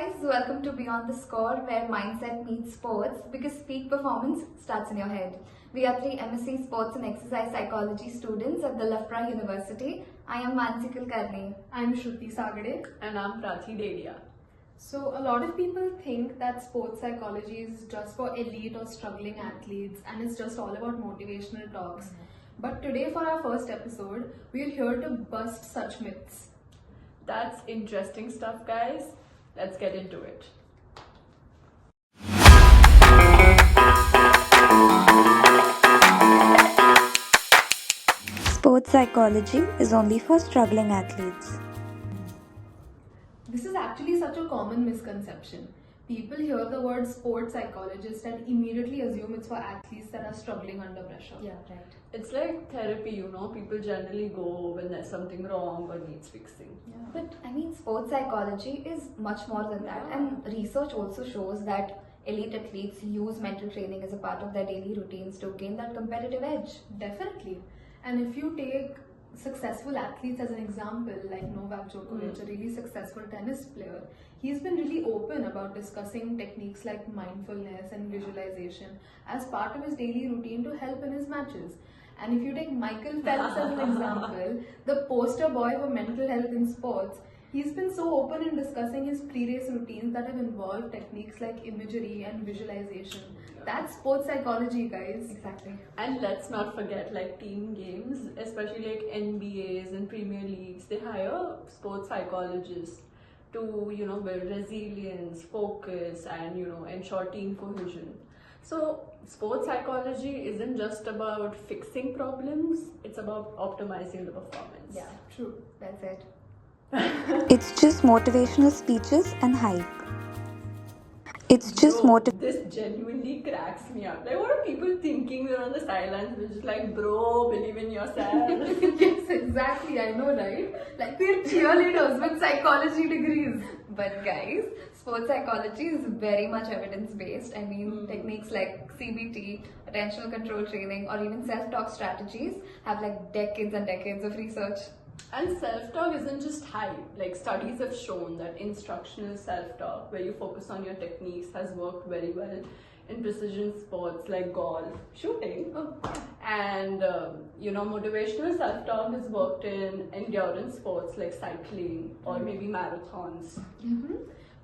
guys, welcome to Beyond the Score, where mindset meets sports because peak performance starts in your head. We are three MSc Sports and Exercise Psychology students at the Loughborough University. I am Mansi Kulkarni. I'm Shruti Sagade. And I'm Prathi, Dedhia. So a lot of people think that sports psychology is just for elite or struggling athletes and it's just all about motivational talks. But today for our first episode, we're here to bust such myths. That's interesting stuff, guys. Let's get into it. Sports psychology is only for struggling athletes. This is actually such a common misconception. People hear the word sports psychologist and immediately assume it's for athletes that are struggling under pressure. Yeah, right. It's like therapy, people generally go when there's something wrong or needs fixing. Yeah. But sports psychology is much more than that, and research also shows that elite athletes use mental training as a part of their daily routines to gain that competitive edge. Definitely. And if you take successful athletes as an example, like Novak Djokovic, a really successful tennis player, he's been really open about discussing techniques like mindfulness and visualization as part of his daily routine to help in his matches. And if you take Michael Phelps as an example, the poster boy for mental health in sports, he's been so open in discussing his pre-race routines that have involved techniques like imagery and visualization. That's sports psychology, guys. Exactly. And let's not forget team games, especially NBAs and Premier Leagues, they hire sports psychologists to, build resilience, focus and, ensure team cohesion. So sports psychology isn't just about fixing problems, it's about optimizing the performance. Yeah, True. that's it. It's just motivational speeches and hype. It's just This genuinely cracks me up. What are people thinking? We're on the sidelines, we're just bro, believe in yourself. Yes, exactly. I know, right? We're cheerleaders with psychology degrees. But guys, sports psychology is very much evidence-based. Techniques like CBT, attentional control training, or even self-talk strategies have decades and decades of research. And self-talk isn't just hype. Studies have shown that instructional self-talk, where you focus on your techniques, has worked very well in precision sports like golf, shooting, and motivational self-talk has worked in endurance sports like cycling or maybe marathons.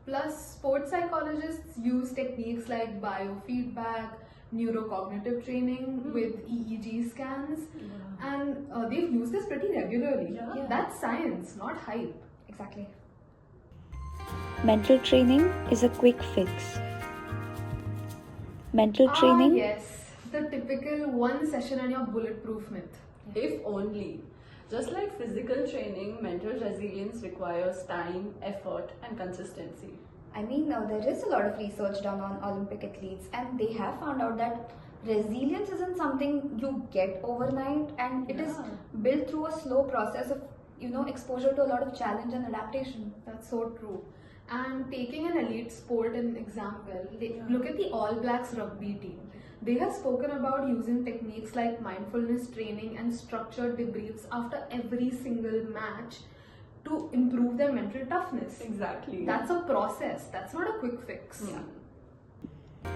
Plus, sports psychologists use techniques like biofeedback, neurocognitive training with EEG scans, and they've used this pretty regularly. Yeah. That's science, not hype. Exactly. mental training is a quick fix. Mental training Yes, the typical one session and you're bulletproof myth. If only. Just like physical training, mental resilience requires time, effort, and consistency. There is a lot of research done on Olympic athletes, and they have found out that resilience isn't something you get overnight, and it is built through a slow process of exposure to a lot of challenge and adaptation. That's so true. And taking an elite sport an example, look at the All Blacks rugby team. They have spoken about using techniques like mindfulness training and structured debriefs after every single match to improve their mental toughness. Exactly. That's a process. That's not a quick fix. Yeah.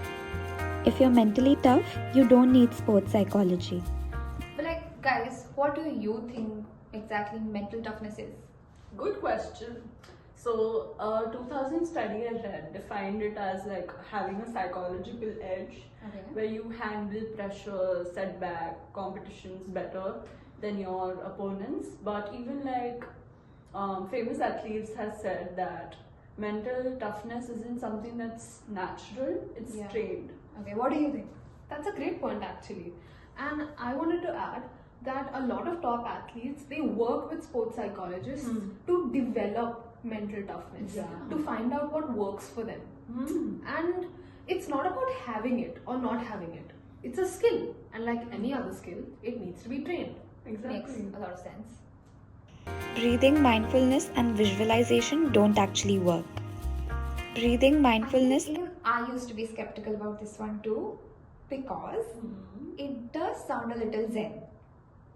If you're mentally tough, you don't need sports psychology. But guys, what do you think exactly mental toughness is? Good question. So, a 2000 study I read defined it as having a psychological edge where you handle pressure, setback, competitions better than your opponents. But even famous athletes have said that mental toughness isn't something that's natural, it's trained. Okay, what do you think? That's a great point actually. And I wanted to add that a lot of top athletes, they work with sports psychologists to develop mental toughness, to find out what works for them. And it's not about having it or not having it. It's a skill, and like any other skill, it needs to be trained. Exactly. Makes a lot of sense. Breathing, mindfulness, and visualization don't actually work. Breathing, mindfulness, Even I used to be skeptical about this one too, because it does sound a little zen.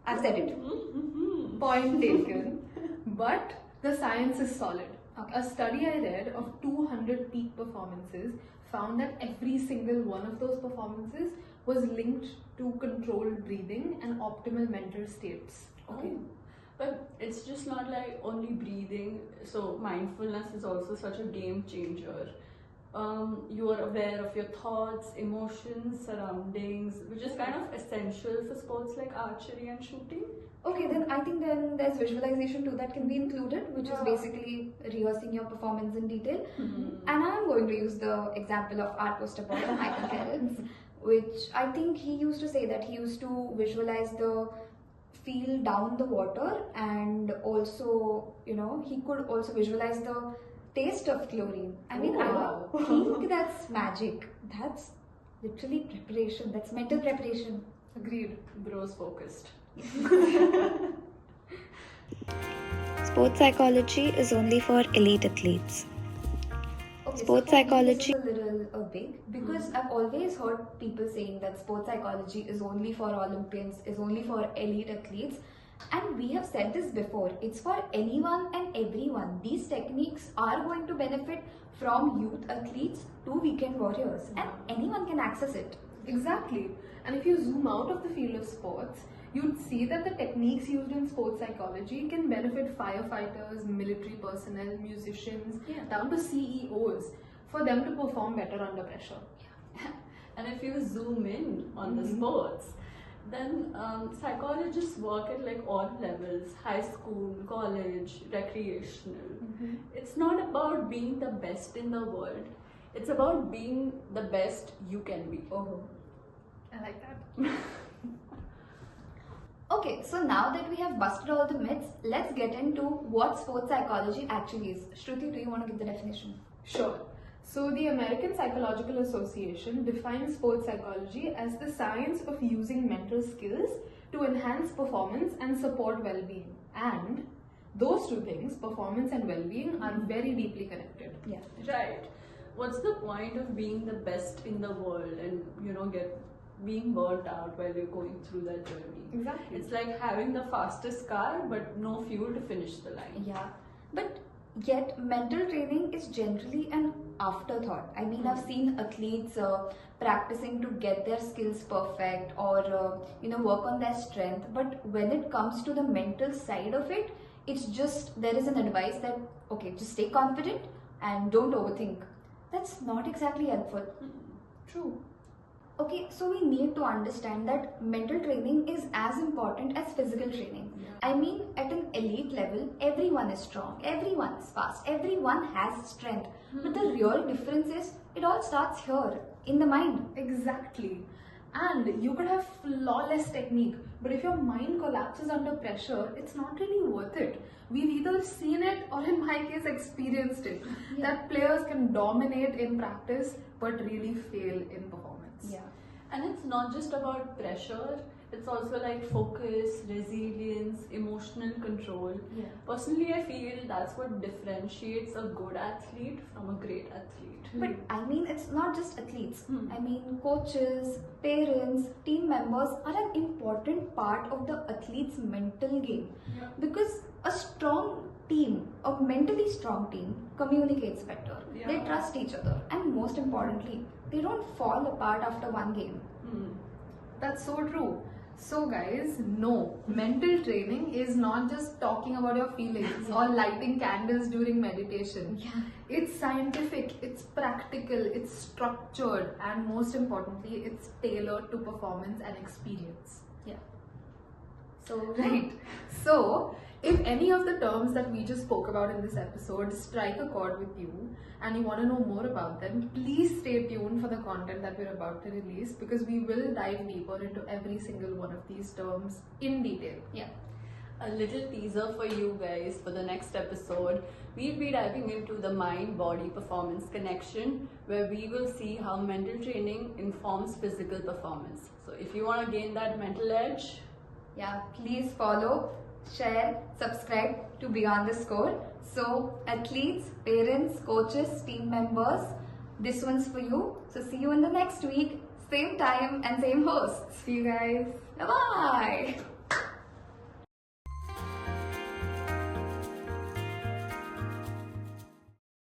I've said it. Point taken. But the science is solid. A study I read of 200 performances found that every single one of those performances was linked to controlled breathing and optimal mental states. Okay. Oh. But it's just not like only breathing. So mindfulness is also such a game changer. You are aware of your thoughts, emotions, surroundings, which is kind of essential for sports like archery and shooting. Okay, then I think then there's visualization too that can be included, which is basically rehearsing your performance in detail. And I'm going to use the example of art poster boy from Michael Carroll's, which I think he used to say that he used to visualize the feel down the water, and also, he could also visualize the taste of chlorine. I mean, I don't think that's magic. That's literally preparation. That's mental preparation. Agreed. Bros focused. Sports psychology is only for elite athletes. Okay, Sports so for me, psychology- this is a little big because I've always heard people saying that sports psychology is only for Olympians, is only for elite athletes. And we have said this before, it's for anyone and everyone. These techniques are going to benefit from youth athletes to weekend warriors, and anyone can access it. Exactly. And if you zoom out of the field of sports, you'd see that the techniques used in sports psychology can benefit firefighters, military personnel, musicians, down to CEOs, for them to perform better under pressure. And if you zoom in on the sports, then psychologists work at like all levels: high school, college, recreational. It's not about being the best in the world, it's about being the best you can be. Oh. I like that. Okay, so now that we have busted all the myths, let's get into what sports psychology actually is. Shruti, do you want to give the definition? Sure. So the American Psychological Association defines sports psychology as the science of using mental skills to enhance performance and support well-being. And those two things, performance and well-being, are very deeply connected. Yeah. Right. What's the point of being the best in the world and being burnt out while you're going through that journey? Exactly. It's like having the fastest car but no fuel to finish the line. Yeah. But yet mental training is generally an afterthought. I mean, I've seen athletes practicing to get their skills perfect or work on their strength, but when it comes to the mental side of it, it's just there is an advice that okay, just stay confident and don't overthink. That's not exactly helpful. True. Okay, so we need to understand that mental training is as important as physical training. I mean, at an elite level, everyone is strong, everyone is fast, everyone has strength. But the real difference is it all starts here, in the mind. Exactly. And you could have flawless technique, but if your mind collapses under pressure, it's not really worth it. We've either seen it or, in my case, experienced it. That players can dominate in practice but really fail in performance. Yeah. And it's not just about pressure, it's also like focus, resilience, emotional control. Yeah. Personally, I feel that's what differentiates a good athlete from a great athlete. But I mean, it's not just athletes. I mean, coaches, parents, team members are an important part of the athlete's mental game. Because a strong team, a mentally strong team, communicates better. They trust each other, and most importantly, they don't fall apart after one game. That's so true. So guys, no, mental training is not just talking about your feelings or lighting candles during meditation. It's scientific, it's practical, it's structured, and most importantly, it's tailored to performance and experience. Right. So, if any of the terms that we just spoke about in this episode strike a chord with you and you want to know more about them, please stay tuned for the content that we're about to release, because we will dive deeper into every single one of these terms in detail. A little teaser for you guys for the next episode. We'll be diving into the mind-body performance connection, where we will see how mental training informs physical performance. So if you want to gain that mental edge, Please follow, share, subscribe to Beyond the Score. So, athletes, parents, coaches, team members, this one's for you. So, see you in the next week. Same time and same host. See you guys. Bye-bye.